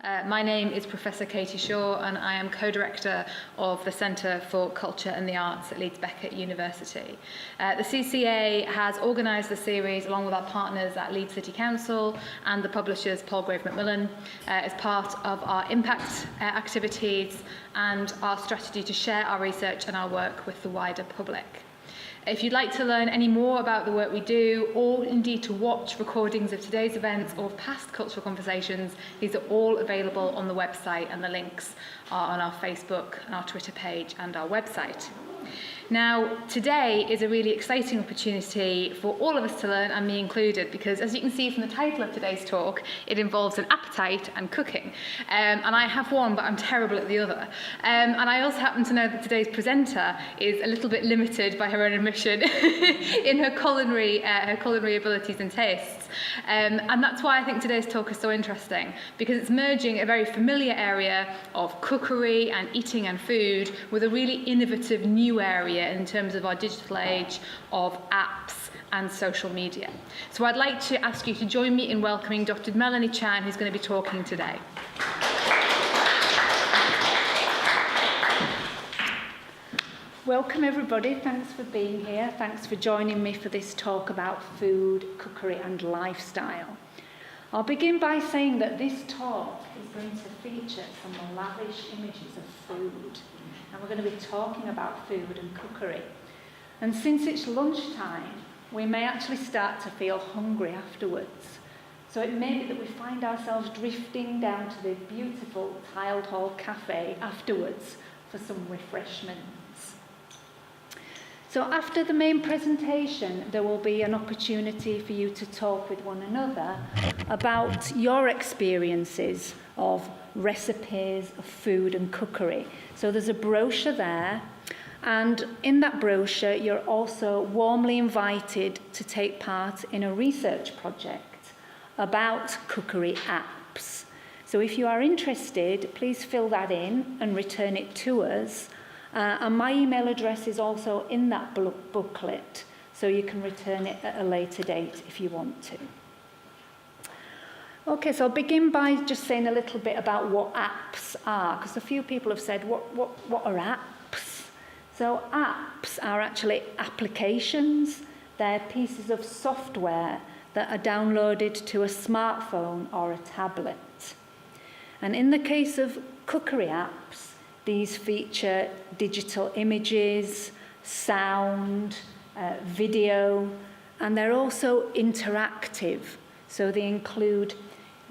My name is Professor Katie Shaw, and I am co-director of the Centre for Culture and the Arts at Leeds Beckett University. The CCA has organised the series along with our partners at Leeds City Council and the publishers Palgrave Macmillan as part of our impact activities and our strategy to share our research and our work with the wider public. If you'd like to learn any more about the work we do, or indeed to watch recordings of today's events or past cultural conversations, these are all available on the website, and the links are on our Facebook and our Twitter page and our website. Now, today is a really exciting opportunity for all of us to learn, and me included, because as you can see from the title of today's talk, it involves an appetite and cooking. And I have one, but I'm terrible at the other. And I also happen to know that today's presenter is a little bit limited by her own admission in her culinary abilities and tastes. And that's why I think today's talk is so interesting, because it's merging a very familiar area of cookery and eating and food with a really innovative new area in terms of our digital age of apps and social media. So I'd like to ask you to join me in welcoming Dr. Melanie Chang, who's going to be talking today. Welcome everybody, thanks for being here. Thanks for joining me for this talk about food, cookery and lifestyle. I'll begin by saying that this talk is going to feature some lavish images of food. And we're going to be talking about food and cookery. And since it's lunchtime, we may actually start to feel hungry afterwards. So it may be that we find ourselves drifting down to the beautiful tiled hall cafe afterwards for some refreshments. So after the main presentation, there will be an opportunity for you to talk with one another about your experiences of recipes of food and cookery. So there's a brochure there, and in that brochure you're also warmly invited to take part in a research project about cookery apps. So if you are interested, please fill that in and return it to us. And my email address is also in that booklet, so you can return it at a later date if you want to. Okay, so I'll begin by just saying a little bit about what apps are, because a few people have said, what are apps? So apps are actually applications. They're pieces of software that are downloaded to a smartphone or a tablet. And in the case of cookery apps, these feature digital images, sound, video, and they're also interactive. So they include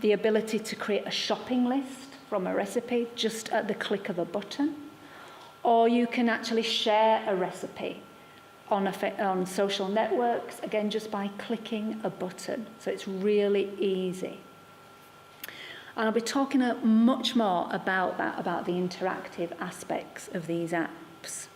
the ability to create a shopping list from a recipe just at the click of a button, or you can actually share a recipe on social networks, again, just by clicking a button. So it's really easy. And I'll be talking much more about that, about the interactive aspects of these apps.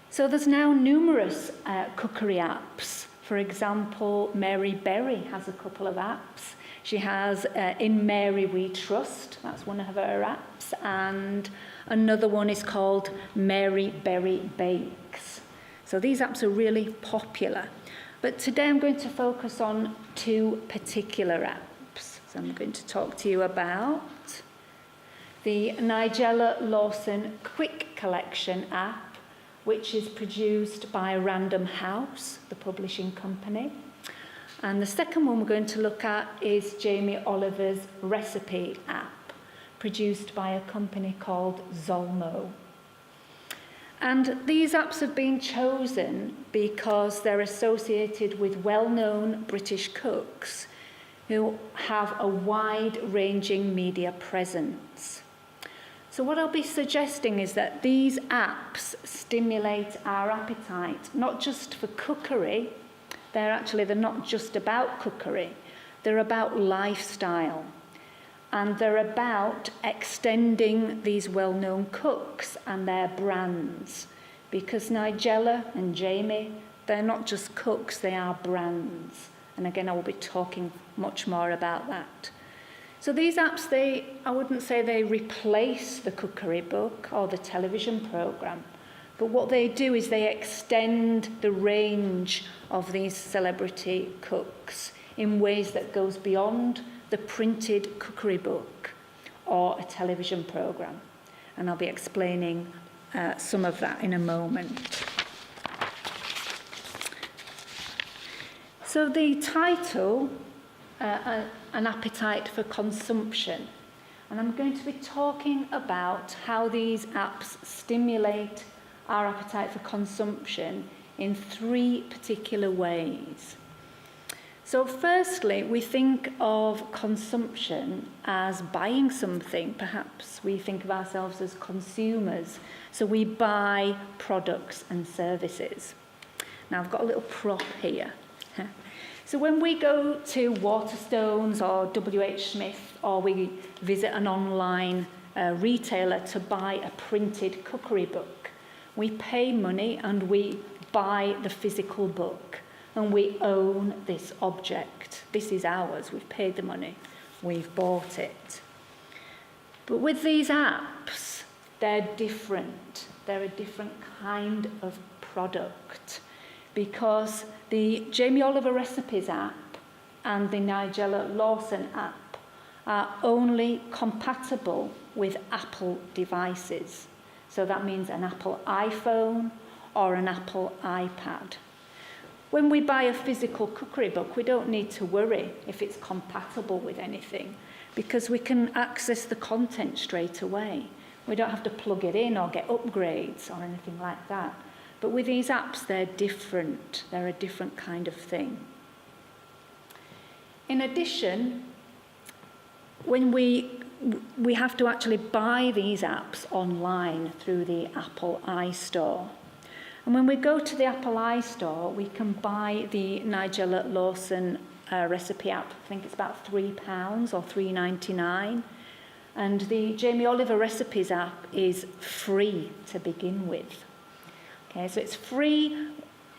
So there's now numerous cookery apps. For example, Mary Berry has a couple of apps. She has In Mary We Trust, that's one of her apps, and another one is called Mary Berry Bakes. So these apps are really popular. But today I'm going to focus on two particular apps. So I'm going to talk to you about the Nigella Lawson Quick Collection app, which is produced by Random House, the publishing company. And the second one we're going to look at is Jamie Oliver's Recipe app, produced by a company called Zolmo. And these apps have been chosen because they're associated with well-known British cooks who have a wide-ranging media presence. So what I'll be suggesting is that these apps stimulate our appetite, not just for cookery. They're not just about cookery. They're about lifestyle. And they're about extending these well-known cooks and their brands. Because Nigella and Jamie, they're not just cooks, they are brands. And again, I will be talking much more about that. So these apps, I wouldn't say they replace the cookery book or the television programme, but what they do is they extend the range of these celebrity cooks in ways that goes beyond the printed cookery book or a television programme. And I'll be explaining some of that in a moment. So the title, An Appetite for Consumption, and I'm going to be talking about how these apps stimulate our appetite for consumption in 3 particular ways. So firstly, we think of consumption as buying something. Perhaps we think of ourselves as consumers. So we buy products and services. Now I've got a little prop here. So when we go to Waterstones or WH Smith, or we visit an online retailer to buy a printed cookery book, we pay money and we buy the physical book, and we own this object. This is ours. We've paid the money. We've bought it. But with these apps, they're different. They're a different kind of product, because the Jamie Oliver Recipes app and the Nigella Lawson app are only compatible with Apple devices. So that means an Apple iPhone or an Apple iPad. When we buy a physical cookery book, we don't need to worry if it's compatible with anything, because we can access the content straight away. We don't have to plug it in or get upgrades or anything like that. But with these apps, they're different. They're a different kind of thing. In addition, when we have to actually buy these apps online through the Apple iStore. And when we go to the Apple iStore, we can buy the Nigella Lawson recipe app. I think it's about £3 or $3.99. And the Jamie Oliver Recipes app is free to begin with. Okay, so it's free.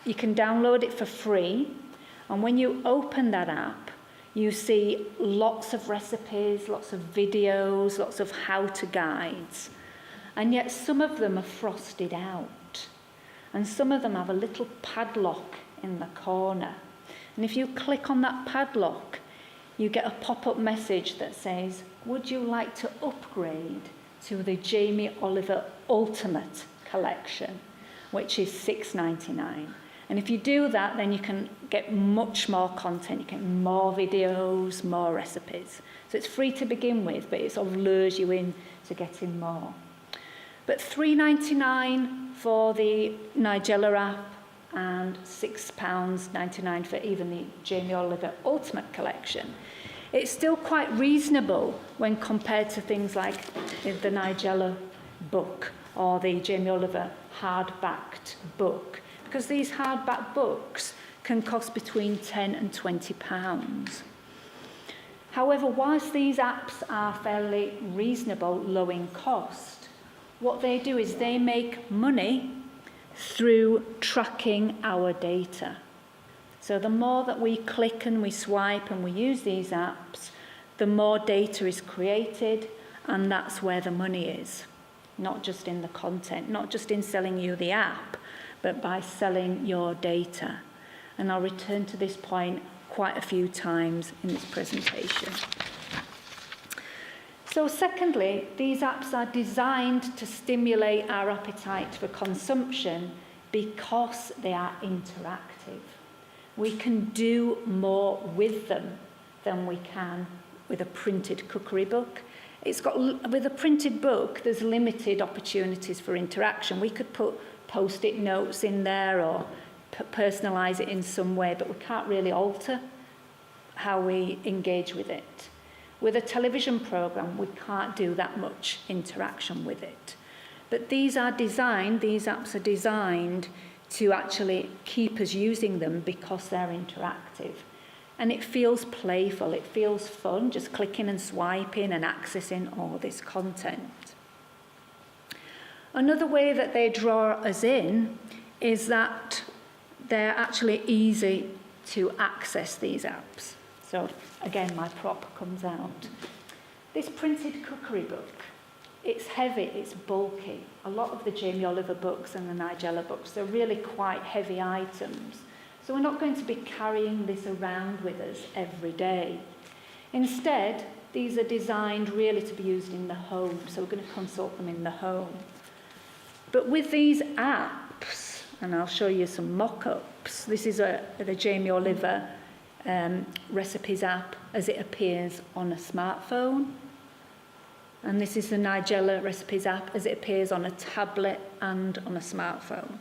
You can download it for free. And when you open that app, you see lots of recipes, lots of videos, lots of how-to guides. And yet some of them are frosted out. And some of them have a little padlock in the corner. And if you click on that padlock, you get a pop-up message that says, would you like to upgrade to the Jamie Oliver Ultimate Collection, which is $6.99. And if you do that, then you can get much more content. You get more videos, more recipes. So it's free to begin with, but it sort of lures you in to getting more. But $3.99 for the Nigella app and £6.99 for even the Jamie Oliver Ultimate Collection. It's still quite reasonable when compared to things like the Nigella book or the Jamie Oliver hardbacked book, because these hardback books can cost between £10 and £20. However, whilst these apps are fairly reasonable, low in cost, what they do is they make money through tracking our data. So the more that we click and we swipe and we use these apps, the more data is created, and that's where the money is. Not just in the content, not just in selling you the app, but by selling your data. And I'll return to this point quite a few times in this presentation. So secondly, these apps are designed to stimulate our appetite for consumption because they are interactive. We can do more with them than we can with a printed cookery book. With a printed book, there's limited opportunities for interaction. We could put post-it notes in there or personalise it in some way, but we can't really alter how we engage with it. With a television programme, we can't do that much interaction with it. But these apps are designed to actually keep us using them because they're interactive. And it feels playful, it feels fun, just clicking and swiping and accessing all this content. Another way that they draw us in is that they're actually easy to access, these apps. So again, my prop comes out. This printed cookery book, it's heavy, it's bulky. A lot of the Jamie Oliver books and the Nigella books, they're really quite heavy items. So we're not going to be carrying this around with us every day. Instead, these are designed really to be used in the home, so we're going to consult them in the home. But with these apps, and I'll show you some mock-ups, this is the Jamie Oliver recipes app as it appears on a smartphone. And this is the Nigella recipes app as it appears on a tablet and on a smartphone.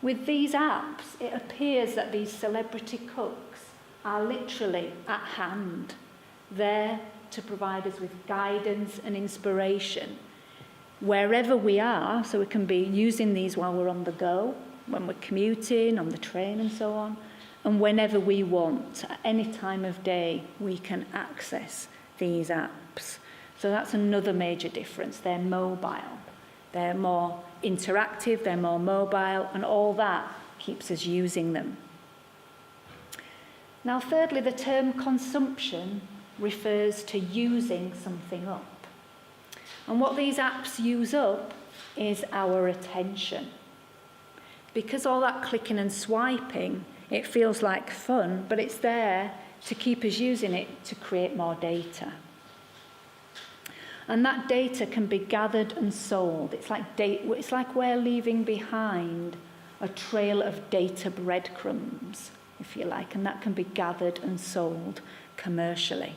With these apps, it appears that these celebrity cooks are literally at hand, there to provide us with guidance and inspiration wherever we are, so we can be using these while we're on the go, when we're commuting, on the train and so on, and whenever we want, at any time of day, we can access these apps. So that's another major difference. They're mobile. They're more interactive, they're more mobile, and all that keeps us using them. Now, thirdly, the term consumption refers to using something up. And what these apps use up is our attention. Because all that clicking and swiping, it feels like fun, but it's there to keep us using it to create more data. And that data can be gathered and sold. It's like we're leaving behind a trail of data breadcrumbs, if you like, and that can be gathered and sold commercially.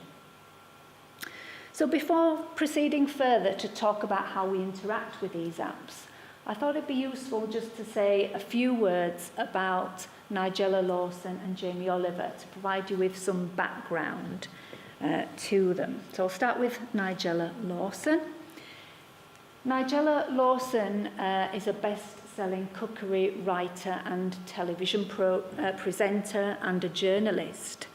So before proceeding further to talk about how we interact with these apps, I thought it'd be useful just to say a few words about Nigella Lawson and Jamie Oliver to provide you with some background to them. So I'll start with Nigella Lawson. Nigella Lawson is a best-selling cookery writer and television presenter and a journalist.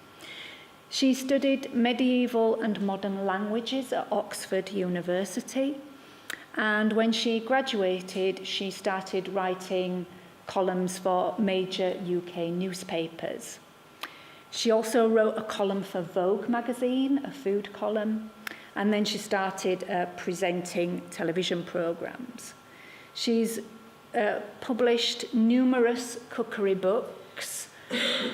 She studied medieval and modern languages at Oxford University, and when she graduated, she started writing columns for major UK newspapers. She also wrote a column for Vogue magazine, a food column, and then she started presenting television programmes. She's published numerous cookery books,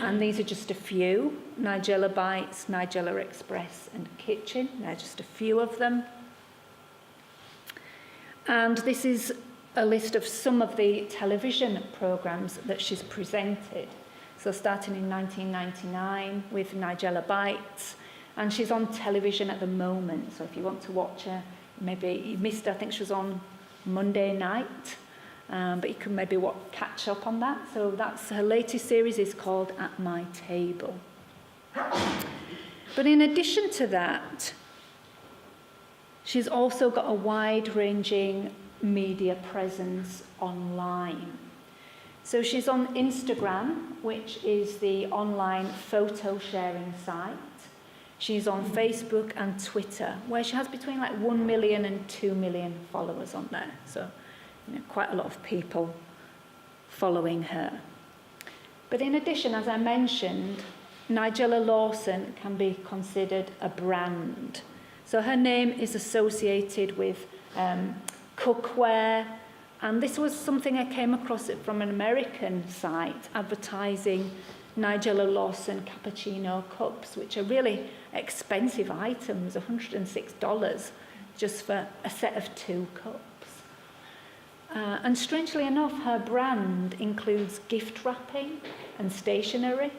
and these are just a few. Nigella Bites, Nigella Express and Kitchen, they're just a few of them. And this is a list of some of the television programmes that she's presented. So starting in 1999 with Nigella Bites, and she's on television at the moment. So if you want to watch her, maybe you missed her, I think she was on Monday night, but you can maybe catch up on that. So that's her latest series is called At My Table. But in addition to that, she's also got a wide-ranging media presence online. So she's on Instagram, which is the online photo sharing site. She's on Facebook and Twitter, where she has between 1 million and 2 million followers on there. So, quite a lot of people following her. But in addition, as I mentioned, Nigella Lawson can be considered a brand. So her name is associated with cookware, and this was something I came across it from an American site advertising Nigella Lawson cappuccino cups, which are really expensive items, $106 just for a set of 2 cups. And strangely enough, her brand includes gift wrapping and stationery.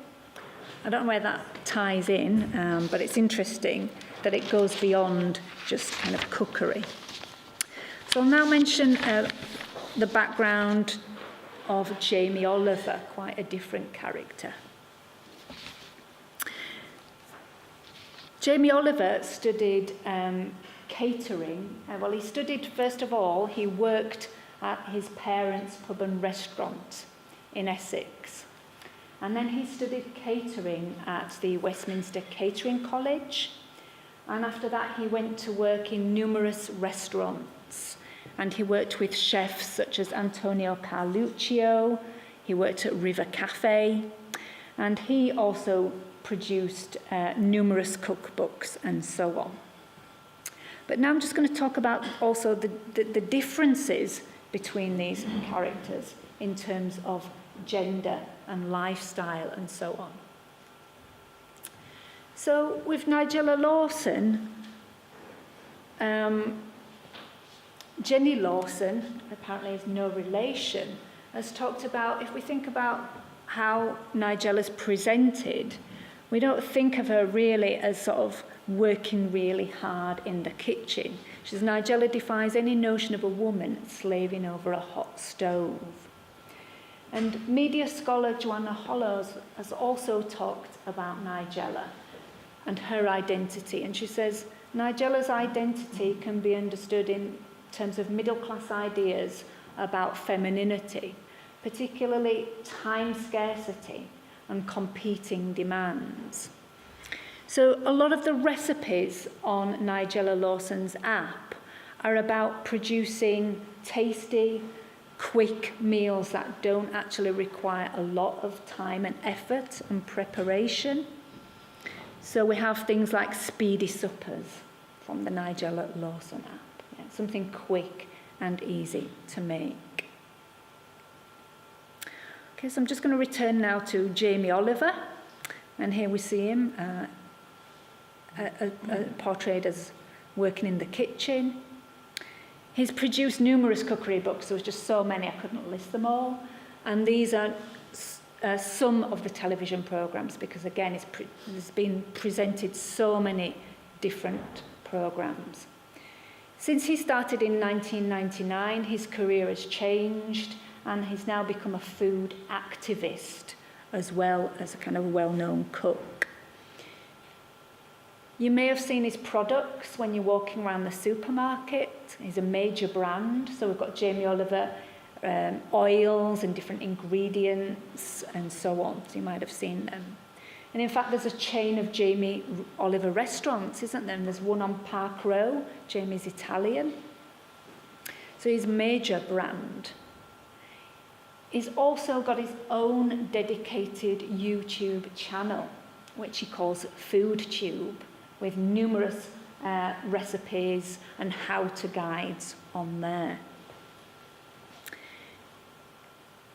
I don't know where that ties in, but it's interesting that it goes beyond just kind of cookery. So I'll now mention the background of Jamie Oliver, quite a different character. Jamie Oliver studied catering. Well, he studied, first of all, he worked at his parents' pub and restaurant in Essex. And then he studied catering at the Westminster Catering College. And after that, he went to work in numerous restaurants. And he worked with chefs such as Antonio Carluccio. He worked at River Cafe. And he also produced numerous cookbooks and so on. But now I'm just going to talk about also the differences between these characters in terms of gender and lifestyle and so on. So with Nigella Lawson, Jenny Lawson, apparently is no relation, has talked about, if we think about how Nigella's presented, we don't think of her really as sort of working really hard in the kitchen. She says Nigella defies any notion of a woman slaving over a hot stove. And media scholar Joanna Hollows has also talked about Nigella and her identity. And she says Nigella's identity can be understood in terms of middle-class ideas about femininity, particularly time scarcity and competing demands. So a lot of the recipes on Nigella Lawson's app are about producing tasty, quick meals that don't actually require a lot of time and effort and preparation. So we have things like speedy suppers from the Nigella Lawson app. Yeah, something quick and easy to make. Okay, so I'm just going to return now to Jamie Oliver. And here we see him portrayed as working in the kitchen. He's produced numerous cookery books. There was just so many, I couldn't list them all. And these are some of the television programmes, because again, there's been presented so many different programmes. Since he started in 1999, his career has changed, and he's now become a food activist as well as a kind of well-known cook. You may have seen his products when you're walking around the supermarket. He's a major brand, so we've got Jamie Oliver oils and different ingredients and so on, so you might have seen them. And in fact, there's a chain of Jamie Oliver restaurants, isn't there? And there's one on Park Row, Jamie's Italian. So he's a major brand. He's also got his own dedicated YouTube channel, which he calls FoodTube, with numerous recipes and how-to guides on there.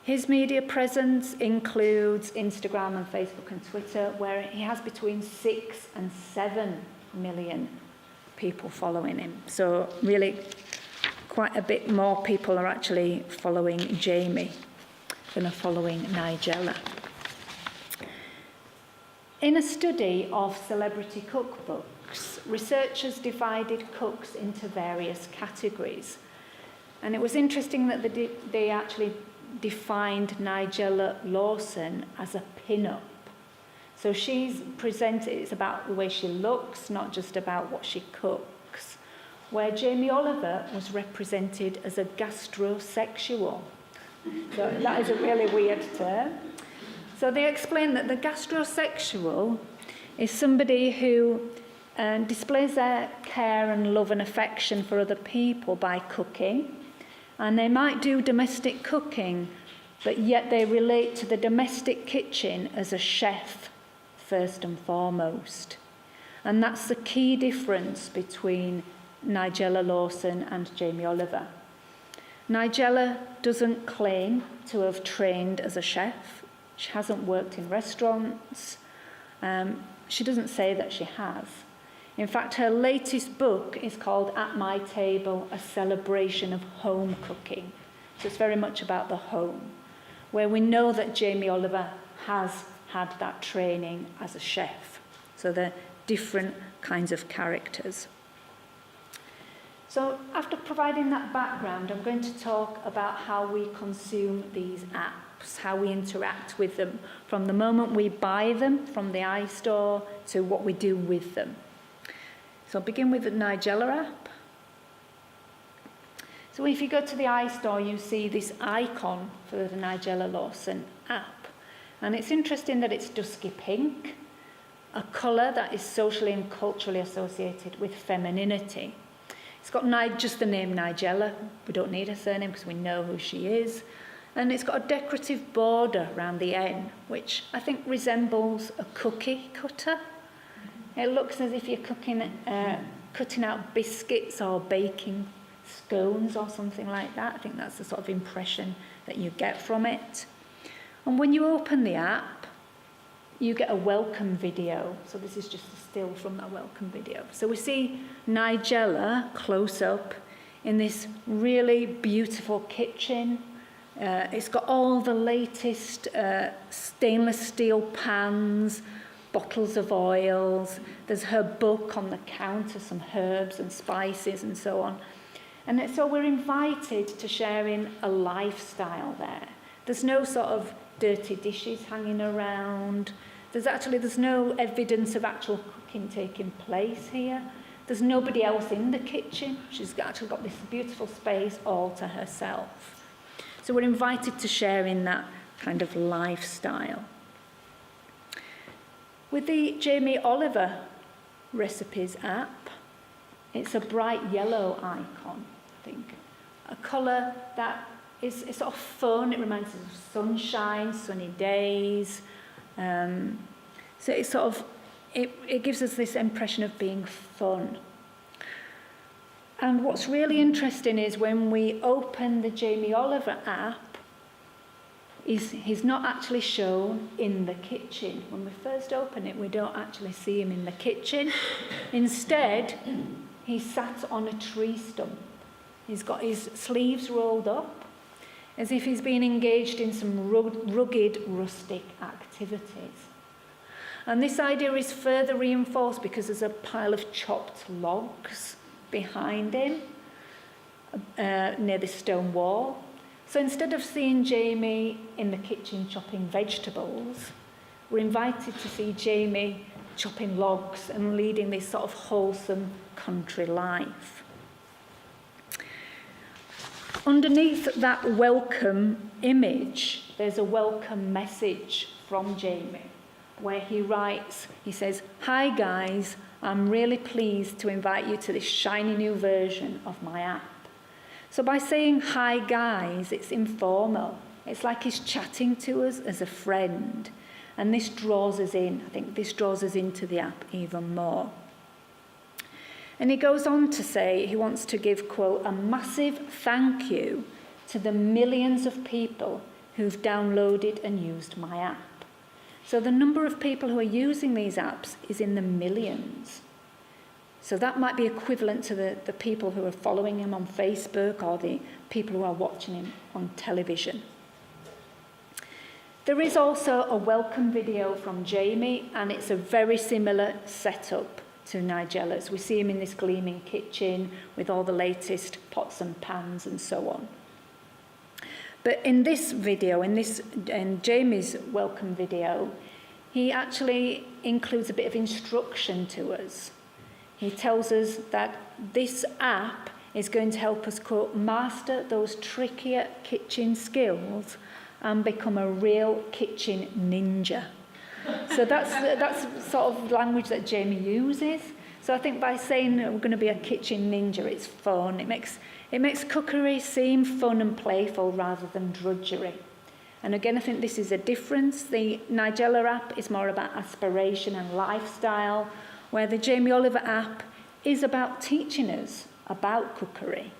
His media presence includes Instagram and Facebook and Twitter, where he has between 6 and 7 million people following him. So really quite a bit more people are actually following Jamie than are following Nigella. In a study of celebrity cookbooks, researchers divided cooks into various categories. And it was interesting that they actually defined Nigella Lawson as a pin-up. So she's presented, it's about the way she looks, not just about what she cooks. Where Jamie Oliver was represented as a gastrosexual. So that is a really weird term. So they explain that the gastrosexual is somebody who displays their care and love and affection for other people by cooking. And they might do domestic cooking, but yet they relate to the domestic kitchen as a chef, first and foremost. And that's the key difference between Nigella Lawson and Jamie Oliver. Nigella doesn't claim to have trained as a chef. She hasn't worked in restaurants. She doesn't say that she has. In fact, her latest book is called At My Table, A Celebration of Home Cooking. So it's very much about the home, where we know that Jamie Oliver has had that training as a chef. So they're different kinds of characters. So after providing that background, I'm going to talk about how we consume these apps, how we interact with them, from the moment we buy them from the iStore to what we do with them. So I'll begin with the Nigella app. So if you go to the iStore, you see this icon for the Nigella Lawson app. And it's interesting that it's dusky pink, a colour that is socially and culturally associated with femininity. It's got just the name Nigella. We don't need a surname because we know who she is. And it's got a decorative border around the N, which I think resembles a cookie cutter. It looks as if you're cutting out biscuits or baking scones or something like that. I think that's the sort of impression that you get from it. And when you open the app, you get a welcome video. So this is just a still from that welcome video. So we see Nigella close up in this really beautiful kitchen. It's got all the latest stainless steel pans, bottles of oils. There's her book on the counter, some herbs and spices and so on. And so we're invited to share in a lifestyle there. There's no sort of dirty dishes hanging around. There's no evidence of actual cooking taking place here. There's nobody else in the kitchen. She's actually got this beautiful space all to herself. So we're invited to share in that kind of lifestyle. With the Jamie Oliver Recipes app, it's a bright yellow icon, I think. A colour that is sort of fun. It reminds us of sunshine, sunny days. So it's sort of, it gives us this impression of being fun. And what's really interesting is when we open the Jamie Oliver app, he's not actually shown in the kitchen. When we first open it, we don't actually see him in the kitchen. Instead, he's sat on a tree stump. He's got his sleeves rolled up, as if he's been engaged in some rugged, rustic activities. And this idea is further reinforced because there's a pile of chopped logs behind him near the stone wall. So instead of seeing Jamie in the kitchen chopping vegetables, we're invited to see Jamie chopping logs and leading this sort of wholesome country life. Underneath that welcome image, there's a welcome message from Jamie, where he writes, he says, "Hi guys, I'm really pleased to invite you to this shiny new version of my app." So by saying hi guys, it's informal. It's like he's chatting to us as a friend. And this draws us in. I think this draws us into the app even more. And he goes on to say he wants to give, quote, "a massive thank you to the millions of people who've downloaded and used my app." So the number of people who are using these apps is in the millions. So that might be equivalent to the people who are following him on Facebook or the people who are watching him on television. There is also a welcome video from Jamie, and it's a very similar setup to Nigella's. We see him in this gleaming kitchen with all the latest pots and pans and so on. But in this video, in Jamie's welcome video, he actually includes a bit of instruction to us. He tells us that this app is going to help us, quote, "master those trickier kitchen skills and become a real kitchen ninja." So that's sort of language that Jamie uses. So I think by saying that we're going to be a kitchen ninja, it's fun. It makes cookery seem fun and playful rather than drudgery. And again, I think this is a difference. The Nigella app is more about aspiration and lifestyle, where the Jamie Oliver app is about teaching us about cookery,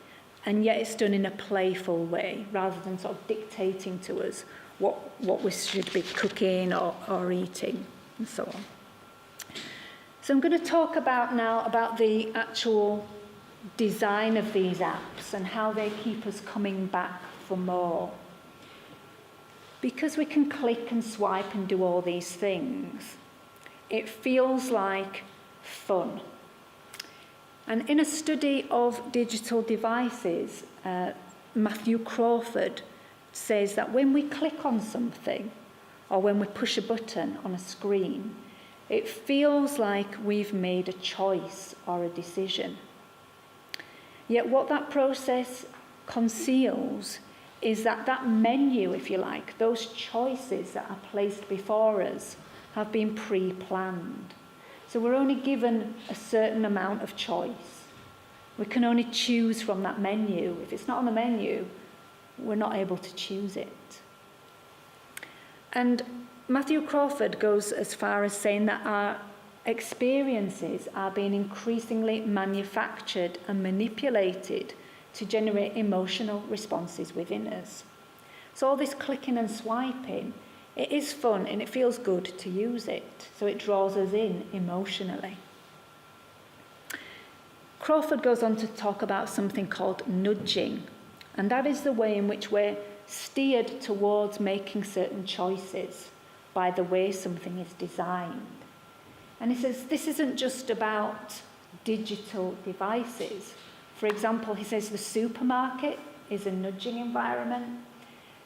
and yet it's done in a playful way, rather than sort of dictating to us what we should be cooking or eating, and so on. So I'm going to talk now about the actual design of these apps and how they keep us coming back for more. Because we can click and swipe and do all these things, it feels like fun. And in a study of digital devices, Matthew Crawford says that when we click on something or when we push a button on a screen, it feels like we've made a choice or a decision. Yet what that process conceals is that menu, if you like, those choices that are placed before us have been pre-planned. So we're only given a certain amount of choice. We can only choose from that menu. If it's not on the menu, we're not able to choose it. And Matthew Crawford goes as far as saying that our experiences are being increasingly manufactured and manipulated to generate emotional responses within us. So all this clicking and swiping, it is fun and it feels good to use it, so it draws us in emotionally. Crawford goes on to talk about something called nudging, and that is the way in which we're steered towards making certain choices by the way something is designed. And he says this isn't just about digital devices. For example, he says the supermarket is a nudging environment.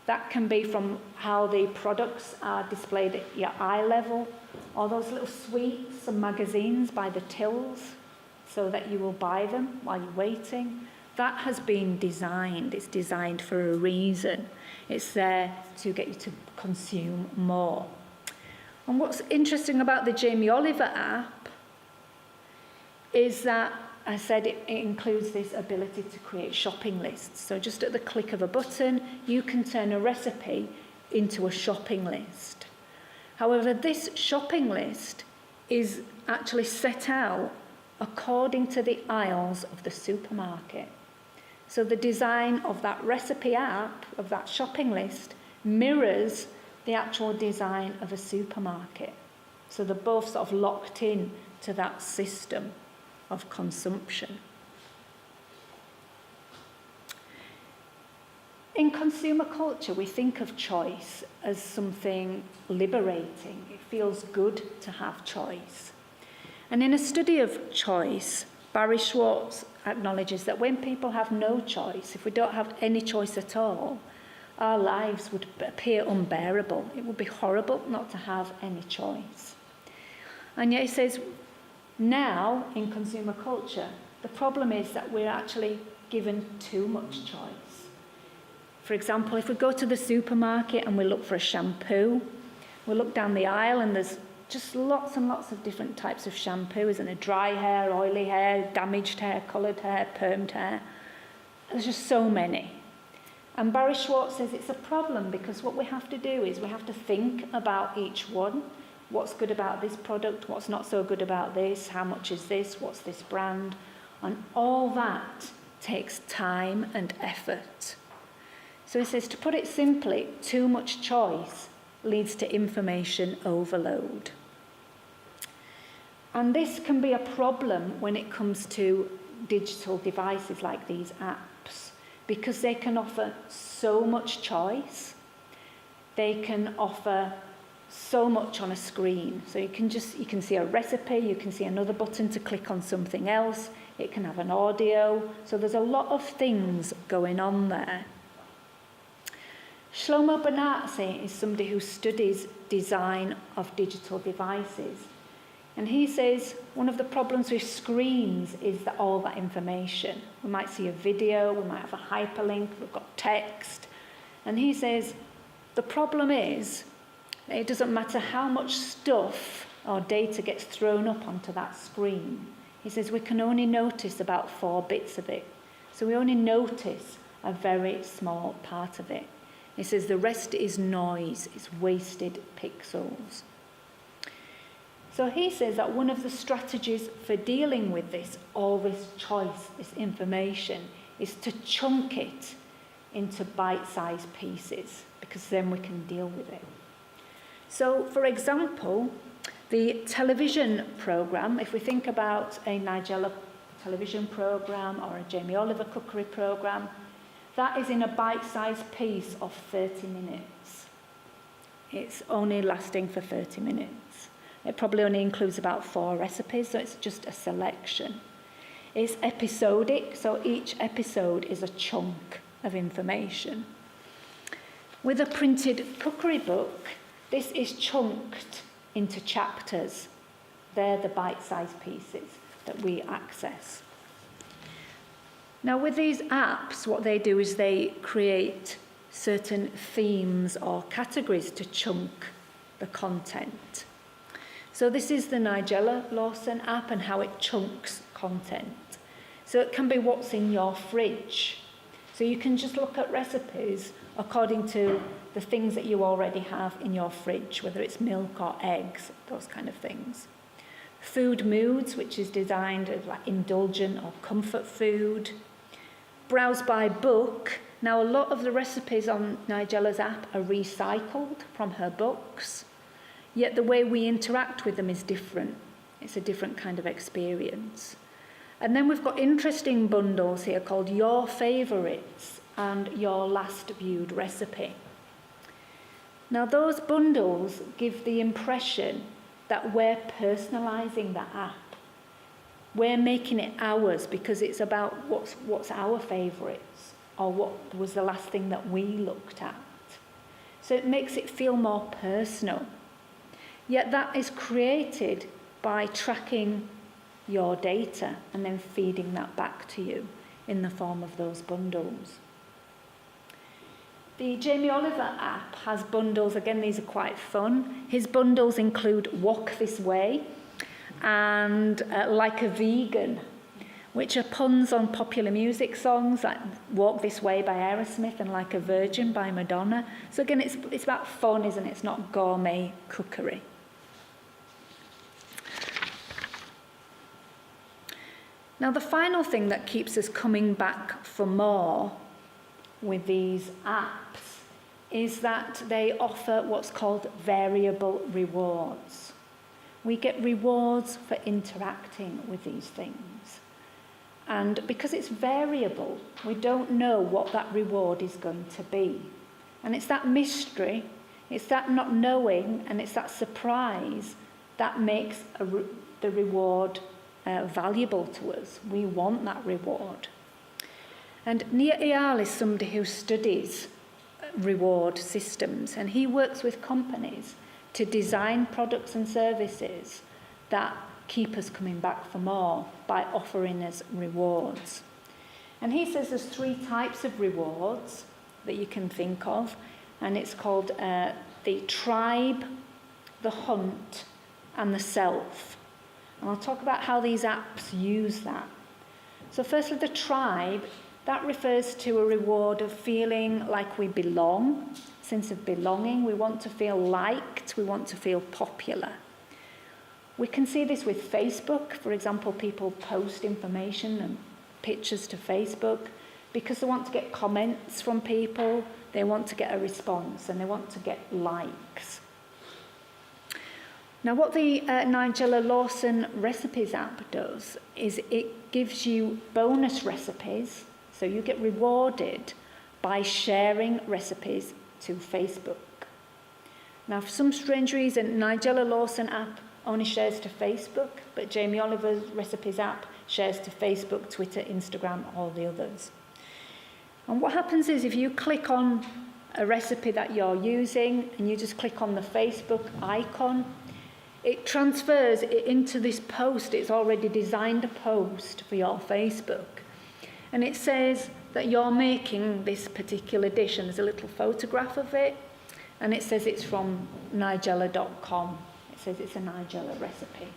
That can be from how the products are displayed at your eye level, or those little sweets and magazines by the tills so that you will buy them while you're waiting. That has been designed. It's designed for a reason. It's there to get you to consume more. And what's interesting about the Jamie Oliver app is that I said it includes this ability to create shopping lists. So just at the click of a button, you can turn a recipe into a shopping list. However, this shopping list is actually set out according to the aisles of the supermarket. So the design of that recipe app, of that shopping list, mirrors the actual design of a supermarket. So they're both sort of locked in to that system of consumption. In consumer culture, we think of choice as something liberating. It feels good to have choice. And in a study of choice, Barry Schwartz acknowledges that when people have no choice, if we don't have any choice at all, our lives would appear unbearable. It would be horrible not to have any choice. And yet he says, now, in consumer culture, the problem is that we're actually given too much choice. For example, if we go to the supermarket and we look for a shampoo, we look down the aisle and there's just lots and lots of different types of shampoo, isn't there? Dry hair, oily hair, damaged hair, coloured hair, permed hair. There's just so many. And Barry Schwartz says it's a problem because what we have to do is we have to think about each one. What's good about this product? What's not so good about this? How much is this? What's this brand? And all that takes time and effort. So he says, to put it simply, too much choice leads to information overload. And this can be a problem when it comes to digital devices like these apps, because they can offer so much choice. They can offer so much on a screen. So you can see a recipe, you can see another button to click on something else, it can have an audio. So there's a lot of things going on there. Shlomo Benatzi is somebody who studies design of digital devices. And he says one of the problems with screens is that all that information. We might see a video, we might have a hyperlink, we've got text. And he says the problem is that it doesn't matter how much stuff or data gets thrown up onto that screen. He says we can only notice about 4 bits of it. So we only notice a very small part of it. He says the rest is noise, it's wasted pixels. So he says that one of the strategies for dealing with this, all this choice, this information, is to chunk it into bite-sized pieces, because then we can deal with it. So, for example, the television programme, if we think about a Nigella television programme or a Jamie Oliver cookery programme, that is in a bite-sized piece of 30 minutes. It's only lasting for 30 minutes. It probably only includes about 4 recipes, so it's just a selection. It's episodic, so each episode is a chunk of information. With a printed cookery book, this is chunked into chapters. They're the bite-sized pieces that we access. Now, with these apps, what they do is they create certain themes or categories to chunk the content. So this is the Nigella Lawson app and how it chunks content. So it can be what's in your fridge. So you can just look at recipes according to the things that you already have in your fridge, whether it's milk or eggs, those kind of things. Food moods, which is designed as like indulgent or comfort food. Browse by book, Now, a lot of the recipes on Nigella's app are recycled from her books, yet the way we interact with them is different. It's a different kind of experience. And then we've got interesting bundles here called Your Favourites and Your Last Viewed Recipe. Now, those bundles give the impression that we're personalising the app. We're making it ours because it's about what's our favourites or what was the last thing that we looked at. So it makes it feel more personal. Yet that is created by tracking your data and then feeding that back to you in the form of those bundles. The Jamie Oliver app has bundles. Again, these are quite fun. His bundles include Walk This Way and Like a Vegan, which are puns on popular music songs like Walk This Way by Aerosmith and Like a Virgin by Madonna. So again, it's about fun, isn't it? It's not gourmet cookery. Now, the final thing that keeps us coming back for more with these apps is that they offer what's called variable rewards. We get rewards for interacting with these things. And because it's variable, we don't know what that reward is going to be. And it's that mystery, it's that not knowing, and it's that surprise that makes the reward valuable to us. We want that reward. And Nia Eyal is somebody who studies reward systems, and he works with companies to design products and services that keep us coming back for more by offering us rewards. And he says there's 3 types of rewards that you can think of, and it's called the tribe, the hunt, and the self. And I'll talk about how these apps use that. So firstly, the tribe, that refers to a reward of feeling like we belong, sense of belonging. We want to feel liked, we want to feel popular. We can see this with Facebook. For example, people post information and pictures to Facebook because they want to get comments from people, they want to get a response, and they want to get likes. Now, what the Nigella Lawson Recipes app does is it gives you bonus recipes, so you get rewarded by sharing recipes to Facebook. Now, for some strange reason, Nigella Lawson app only shares to Facebook, but Jamie Oliver's Recipes app shares to Facebook, Twitter, Instagram, all the others. And what happens is if you click on a recipe that you're using and you just click on the Facebook icon, it transfers it into this post. It's already designed a post for your Facebook. And it says that you're making this particular dish, and there's a little photograph of it, and it says it's from nigella.com. It says it's a Nigella recipe.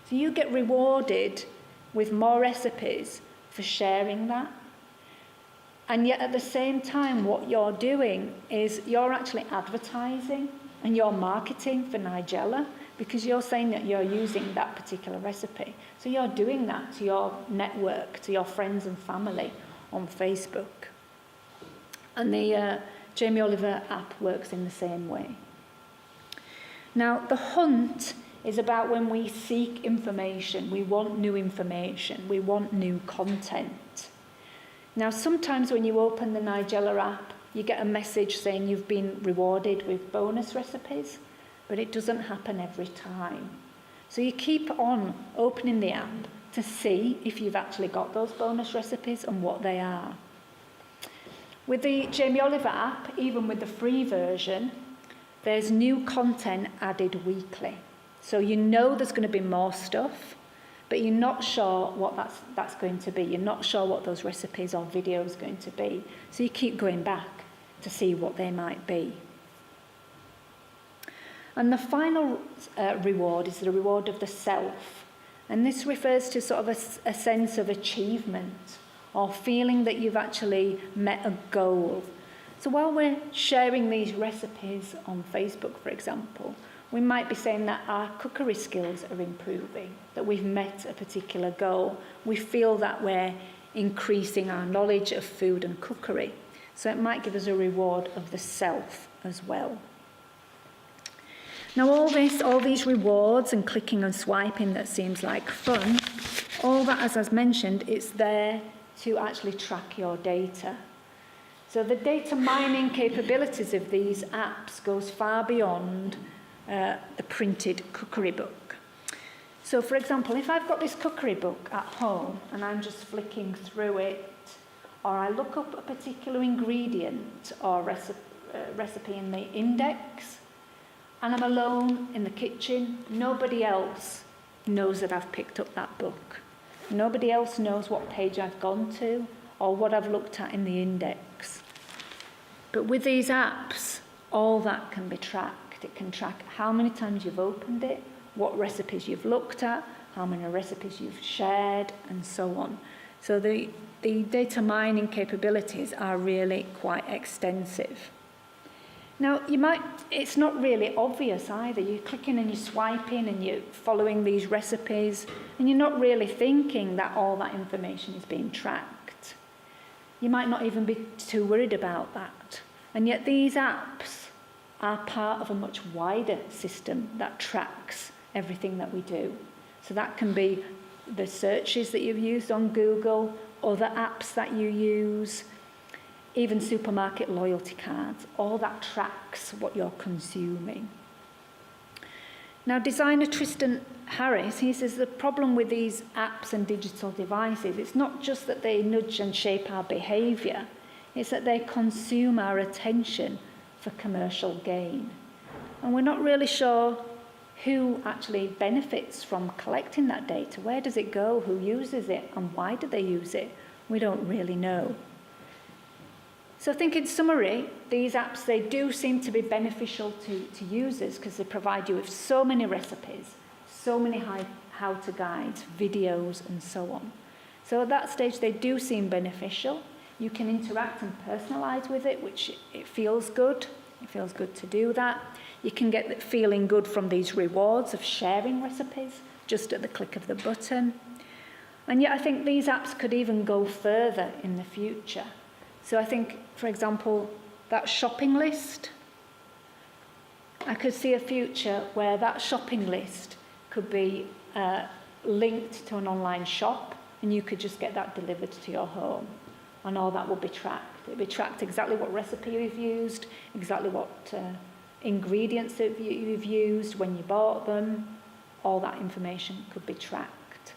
So you get rewarded with more recipes for sharing that. And yet at the same time, what you're doing is you're actually advertising and you're marketing for Nigella, because you're saying that you're using that particular recipe. So you're doing that to your network, to your friends and family on Facebook. And the Jamie Oliver app works in the same way. Now, the hunt is about when we seek information, we want new information, we want new content. Now, sometimes when you open the Nigella app, you get a message saying you've been rewarded with bonus recipes, but it doesn't happen every time. So you keep on opening the app to see if you've actually got those bonus recipes and what they are. With the Jamie Oliver app, even with the free version, there's new content added weekly. So you know there's going to be more stuff, but you're not sure what that's going to be. You're not sure what those recipes or videos are going to be. So you keep going back to see what they might be. And the final reward is the reward of the self. And this refers to sort of a sense of achievement or feeling that you've actually met a goal. So while we're sharing these recipes on Facebook, for example, we might be saying that our cookery skills are improving, that we've met a particular goal. We feel that we're increasing our knowledge of food and cookery. So it might give us a reward of the self as well. Now all these rewards and clicking and swiping that seems like fun, all that, as I've mentioned, it's there to actually track your data. So the data mining capabilities of these apps goes far beyond the printed cookery book. So for example, if I've got this cookery book at home and I'm just flicking through it, or I look up a particular ingredient or recipe in the index, and I'm alone in the kitchen, nobody else knows that I've picked up that book. Nobody else knows what page I've gone to or what I've looked at in the index. But with these apps, all that can be tracked. It can track how many times you've opened it, what recipes you've looked at, how many recipes you've shared, and so on. So the data mining capabilities are really quite extensive. Now, it's not really obvious either. You're clicking and you're swiping and you're following these recipes, and you're not really thinking that all that information is being tracked. You might not even be too worried about that. And yet these apps are part of a much wider system that tracks everything that we do. So that can be the searches that you've used on Google, other apps that you use, even supermarket loyalty cards. All that tracks what you're consuming. Now, designer Tristan Harris, he says the problem with these apps and digital devices, it's not just that they nudge and shape our behaviour, it's that they consume our attention for commercial gain. And we're not really sure who actually benefits from collecting that data. Where does it go? Who uses it? And why do they use it? We don't really know. So I think in summary, these apps, they do seem to be beneficial to users because they provide you with so many recipes, so many how-to guides, videos, and so on. So at that stage, they do seem beneficial. You can interact and personalise with it, which it feels good. It feels good to do that. You can get the feeling good from these rewards of sharing recipes just at the click of the button. And yet I think these apps could even go further in the future. So I think, for example, that shopping list, I could see a future where that shopping list could be linked to an online shop, and you could just get that delivered to your home, and all that would be tracked. It would be tracked exactly what recipe you've used, exactly what ingredients that you've used, when you bought them. All that information could be tracked.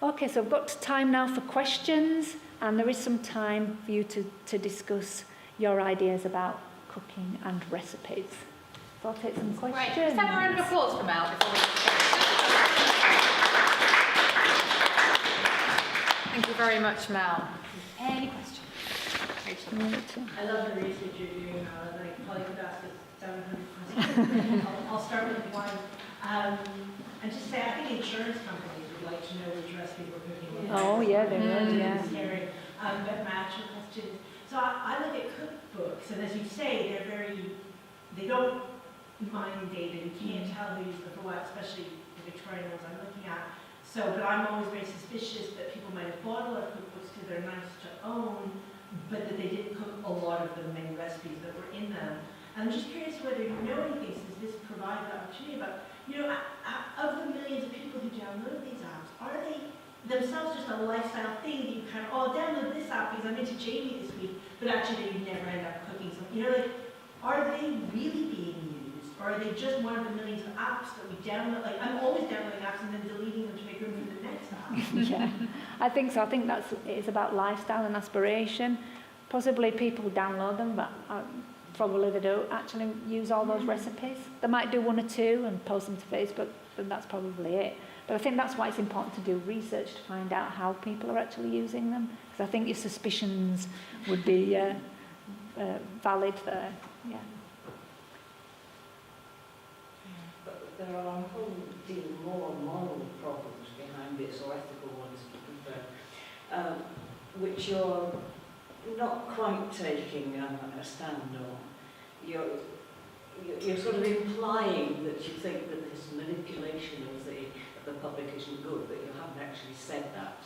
Okay, so I've got time now for questions, and there is some time for you to discuss your ideas about cooking and recipes. So I'll take some questions. Right, let's have a round of applause for Mel before we Thank you very much, Mel. Any questions? I love the research you're doing. I probably could ask us 700 questions. I'll start with one. And just say, I think insurance companies would like to know which recipe we're cooking with. Oh, yeah, they would, yeah. Scary. But match your questions. So I look at cookbooks, and as you say, they don't mine data. You can't tell who used them for what, especially the Victorian ones I'm looking at. So, but I'm always very suspicious that people might have bought a lot of cookbooks because they're nice to own, but that they didn't cook a lot of the main recipes that were in them. And I'm just curious whether you know anything, since this provides the opportunity about, of the millions of people who download these apps, are they themselves just a lifestyle thing that you kind of, download this app because I'm into Jamie this week, but actually you never end up cooking something. Are they really being used? Or are they just one of the millions of apps that we download? Like, I'm always downloading apps and then deleting them to make room for the next app. Yeah, I think so. I think it's about lifestyle and aspiration. Possibly people download them, but probably they don't actually use all those recipes. They might do one or two and post them to Facebook, but that's probably it. But I think that's why it's important to do research to find out how people are actually using them. Because I think your suspicions would be valid there. Yeah. But there are a whole deal more moral problems behind it, or ethical ones, which you're not quite taking a stand on. You're sort of implying that you think that this manipulation of the public isn't good, but you haven't actually said that.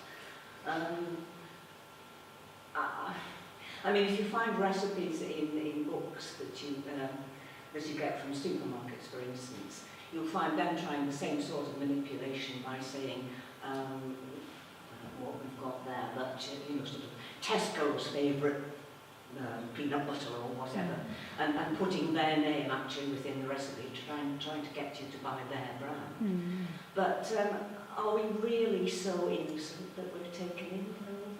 I mean, if you find recipes in books that you get from supermarkets, for instance, you'll find them trying the same sort of manipulation by saying, I don't know what we've got there, but you know, sort of Tesco's favourite peanut butter or whatever, and putting their name actually within the recipe, trying to get you to buy their brand. But are we really so innocent that we're taken in for all of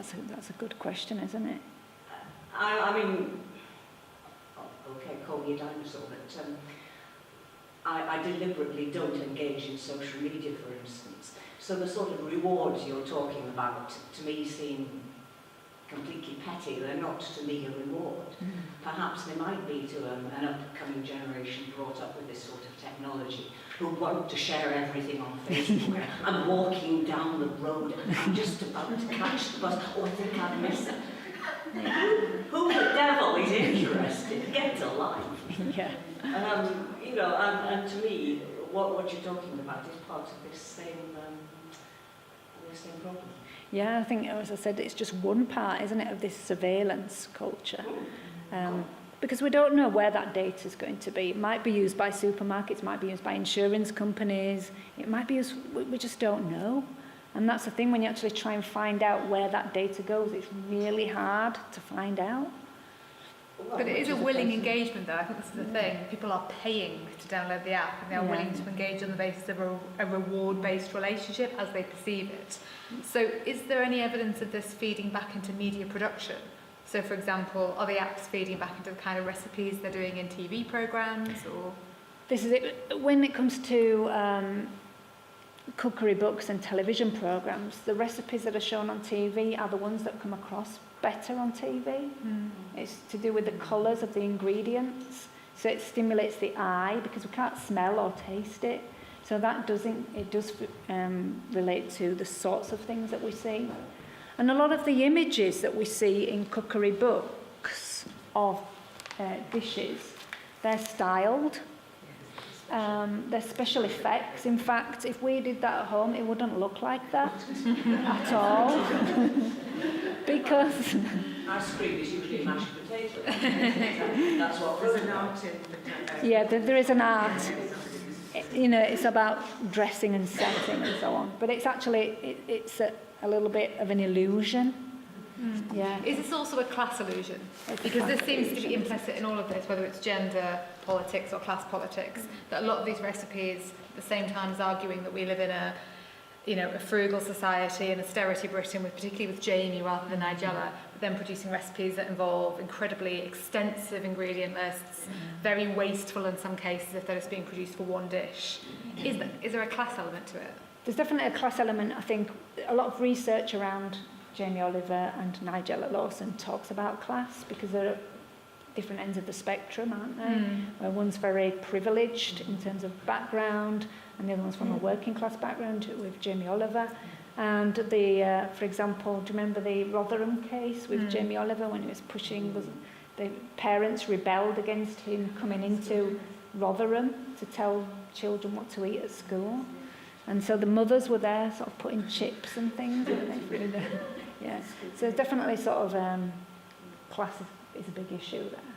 this? That's a good question, isn't it? I mean, okay, call me a dinosaur, but I deliberately don't engage in social media, for instance. So the sort of rewards you're talking about, to me, seem completely petty. They're not, to me, a reward. Perhaps they might be to an upcoming generation brought up with this sort of technology, who want to share everything on Facebook. I'm walking down the road, I'm just about to catch the bus, oh, I think I've missed it. Who the devil is interested? Get a life. Yeah. You know, and to me, what you're talking about is part of this same problem. Yeah, I think, as I said, it's just one part, isn't it, of this surveillance culture. Because we don't know where that data is going to be. It might be used by supermarkets, it might be used by insurance companies, it might be used, we just don't know. And that's the thing, when you actually try and find out where that data goes, it's really hard to find out. But it is a willing engagement, though. I think this is the thing. People are paying to download the app, and they are willing to engage on the basis of a reward-based relationship as they perceive it. So is there any evidence of this feeding back into media production? So, for example, are the apps feeding back into the kind of recipes they're doing in TV programmes? Or This is it. When it comes to cookery books and television programmes, the recipes that are shown on TV are the ones that come across better on TV. It's to do with the colours of the ingredients, so it stimulates the eye because we can't smell or taste it, so that does relate to the sorts of things that we see. And a lot of the images that we see in cookery books of dishes, they're styled. There's special effects. In fact, if we did that at home, it wouldn't look like that at all. Because ice cream is usually mashed potato. That's what there's an art in potato. Yeah, there is an art. You know, it's about dressing and setting and so on. But it's actually it's a little bit of an illusion. Yeah. is this also a class illusion? Because this seems to be implicit in all of this, whether it's gender politics or class politics, that a lot of these recipes at the same time is arguing that we live in a frugal society and austerity Britain, particularly with Jamie rather than Nigella, but then producing recipes that involve incredibly extensive ingredient lists, very wasteful in some cases if they're just being produced for one dish. Is there a class element to it? There's definitely a class element. I think a lot of research around Jamie Oliver and Nigella Lawson talks about class because they're at different ends of the spectrum, aren't they? Where one's very privileged in terms of background, and the other one's from a working class background with Jamie Oliver. And for example, do you remember the Rotherham case with Jamie Oliver when he was pushing? The parents rebelled against him coming into Rotherham to tell children what to eat at school. And so the mothers were there sort of putting chips and things. Yeah. So there's definitely sort of class is a big issue there.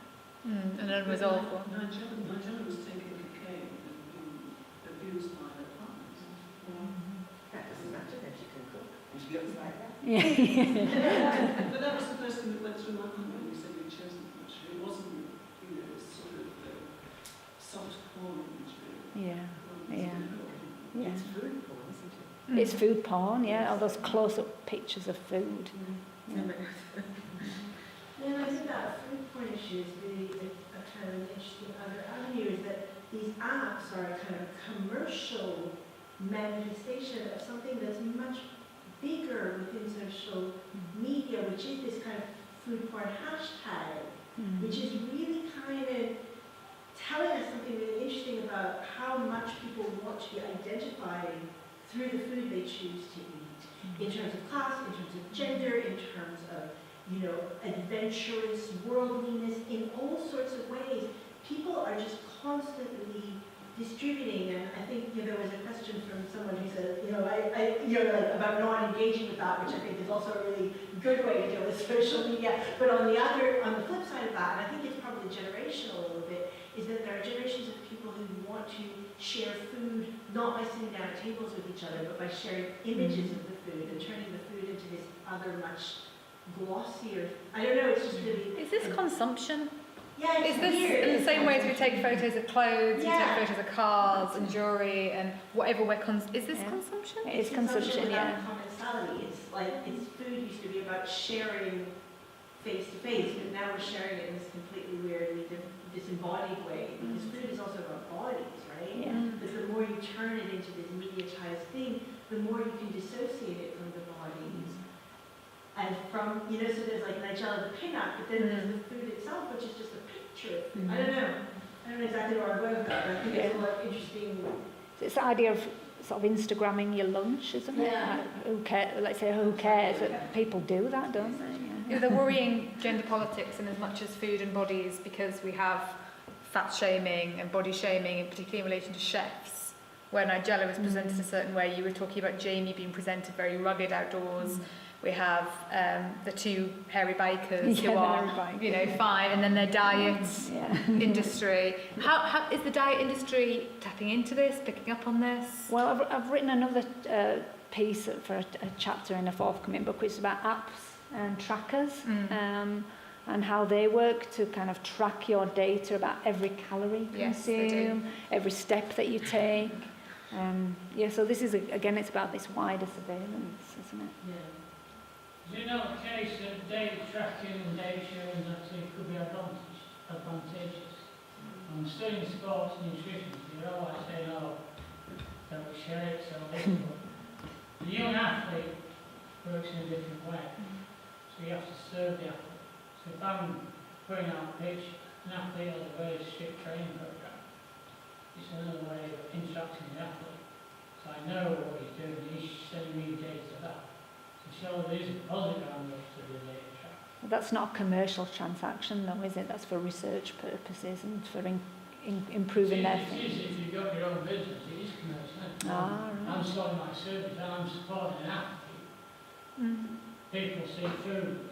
An unresolved one. Nigella was taking cocaine and being abused by her partners. That doesn't matter if she can cook and she looks like that. Yeah. But that was the first thing that went through my mind when you said you'd chosen imagery. It wasn't, it's sort of soft porn imagery. Yeah. It's food porn, isn't it? It's food porn, yeah, all those close-up pictures of food. And I think that food porn issue is really a kind of an interesting other avenue, is that these apps are a kind of commercial manifestation of something that's much bigger within social media, which is this kind of food porn hashtag, which is really kind of telling us something really interesting about how much people want to be identifying through the food they choose to eat, in terms of class, in terms of gender, in terms of, adventurous worldliness, in all sorts of ways. People are just constantly distributing, and I think there was a question from someone who said, about not engaging with that, which I think is also a really good way to deal with social media. But on the flip side of that, and I think it's probably generational a little bit, is that there are generations of people who want to share food, not by sitting down at tables with each other, but by sharing images of the food and turning the food into this other much glossier. I don't know, it's just really... Is this consumption? Yeah, it's Is this weird. in the same way as we take photos of clothes, Yeah. we take photos of cars and jewellery and whatever is this Yeah. consumption? It is consumption, yeah. Commensality. It's like, food used to be about sharing face to face, but now we're sharing it in this completely weirdly disembodied way, because food is also about bodies, right? Yeah. But the more you turn it into this mediatized thing, the more you can dissociate it from the bodies. And from, so there's like Nigella the pin-up, but then there's the food itself, which is just a picture of food. I don't know exactly where I'm going with that, but I think it's a lot of interesting... It's the idea of sort of Instagramming your lunch, isn't it? Yeah. Like, who cares? Let's say who cares? That people do that, don't they? Yeah. The worrying gender politics in as much as food and bodies, because we have fat shaming and body shaming, and particularly in relation to chefs, where Nigella was presented a certain way. You were talking about Jamie being presented very rugged outdoors. We have the two hairy bikers who are, fine, and then their diet industry. How is the diet industry tapping into this, picking up on this? Well, I've written another piece for a chapter in a forthcoming book, which is about apps and trackers, and how they work to kind of track your data about every calorie you consume, every step that you take. So this is, again, it's about this wider surveillance, isn't it? Yeah. Is it not the case that data tracking and data sharing actually could be advantageous? I'm studying sports and nutrition, so you're always saying, don't share it, so the young athlete works in a different way, so you have to serve the athlete. So if I'm putting out a pitch, an athlete has a very strict training program. It's another way of interacting with the athlete. So I know what he's doing, he's sending me data to that. So there is a positive angle to the data track. Well, that's not a commercial transaction, though, is it? That's for research purposes and for improving their It is, if you've got your own business, it is commercial. Right. I'm selling my service and I'm supporting an athlete. People see food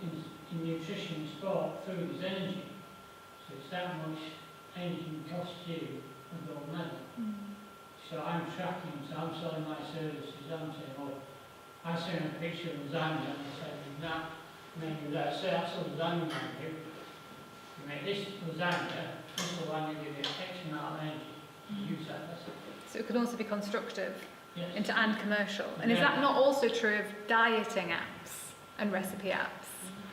in nutrition and sport, food is energy. So it's that much energy can cost you a gold medal. So I'm tracking, so I'm selling my services, I'm saying, I sent a picture of lasagna and I said, that menu there, say that's a lasagna menu. You make this lasagna give you X amount of energy. Use that recipe. So it could also be constructive Yes. and commercial. And is that not also true of dieting apps and recipe apps?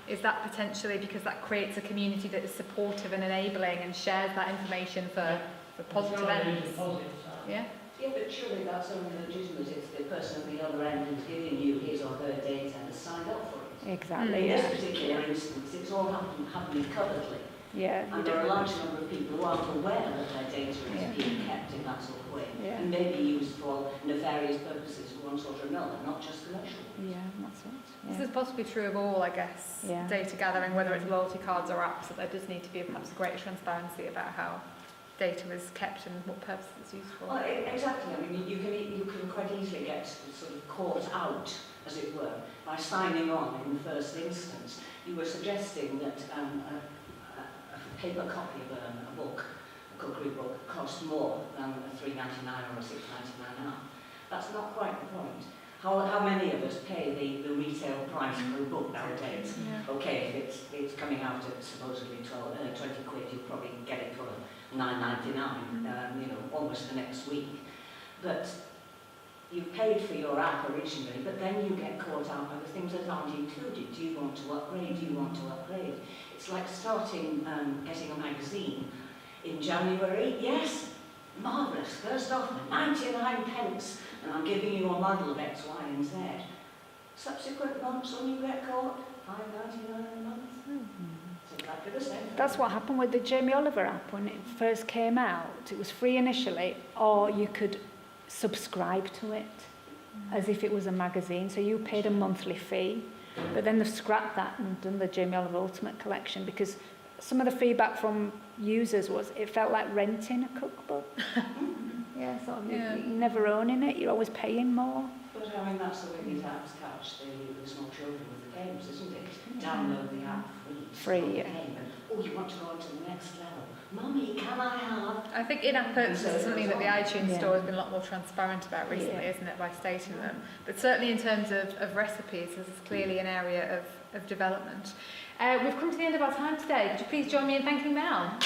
Is that potentially because that creates a community that is supportive and enabling and shares that information for positive ends? Yeah? Yeah, but surely that's only legitimate if the person at the other end who's giving you his or her data has signed up for it. Exactly, In yeah. this particular instance, it's all happening covertly. Yeah. And there are a large number of people who aren't aware that their data is being kept in that sort of way and may be used for nefarious purposes of one sort or another, not just commercial. Yeah, that's it. Yeah. This is possibly true of all, I guess, data gathering, whether it's loyalty cards or apps, that there does need to be perhaps greater transparency about how data is kept and what purpose it's used for. Well, exactly. I mean, you can quite easily get sort of caught out, as it were, by signing on in the first instance. You were suggesting that a paper copy of a book, a cookery book, cost more than a $3.99 or a $6.99 app. That's not quite the point. How many of us pay the retail price for a book nowadays? Yeah. Okay, if it's coming out at supposedly 20 quid, you'll probably get it for $9.99, almost the next week. But you paid for your app originally, but then you get caught out by the things that aren't included. Do you want to upgrade? Do you want to upgrade? It's like starting getting a magazine in January. Yes, marvellous. First off, 99 pence, and I'm giving you a model of X, Y, and Z. Subsequent months, when you get caught, $5.99 a month. It's exactly the same. That's what happened with the Jamie Oliver app when it first came out. It was free initially, or you could subscribe to it as if it was a magazine. So you paid a monthly fee, but then they've scrapped that and done the Jamie Oliver Ultimate Collection because some of the feedback from users was it felt like renting a cookbook. You're never owning it, you're always paying more. But I mean, that's the way these apps catch the small children with the games, isn't it? Download the app free. Free, yeah. Game, and, oh, you want to go on to the next level. Mummy, can I have? I think in-app purchases is something that the iTunes Yeah. store has been a lot more transparent about recently, Yeah. isn't it, by stating them. But certainly in terms of recipes, this is clearly an area of development. We've come to the end of our time today. Could you please join me in thanking Mel?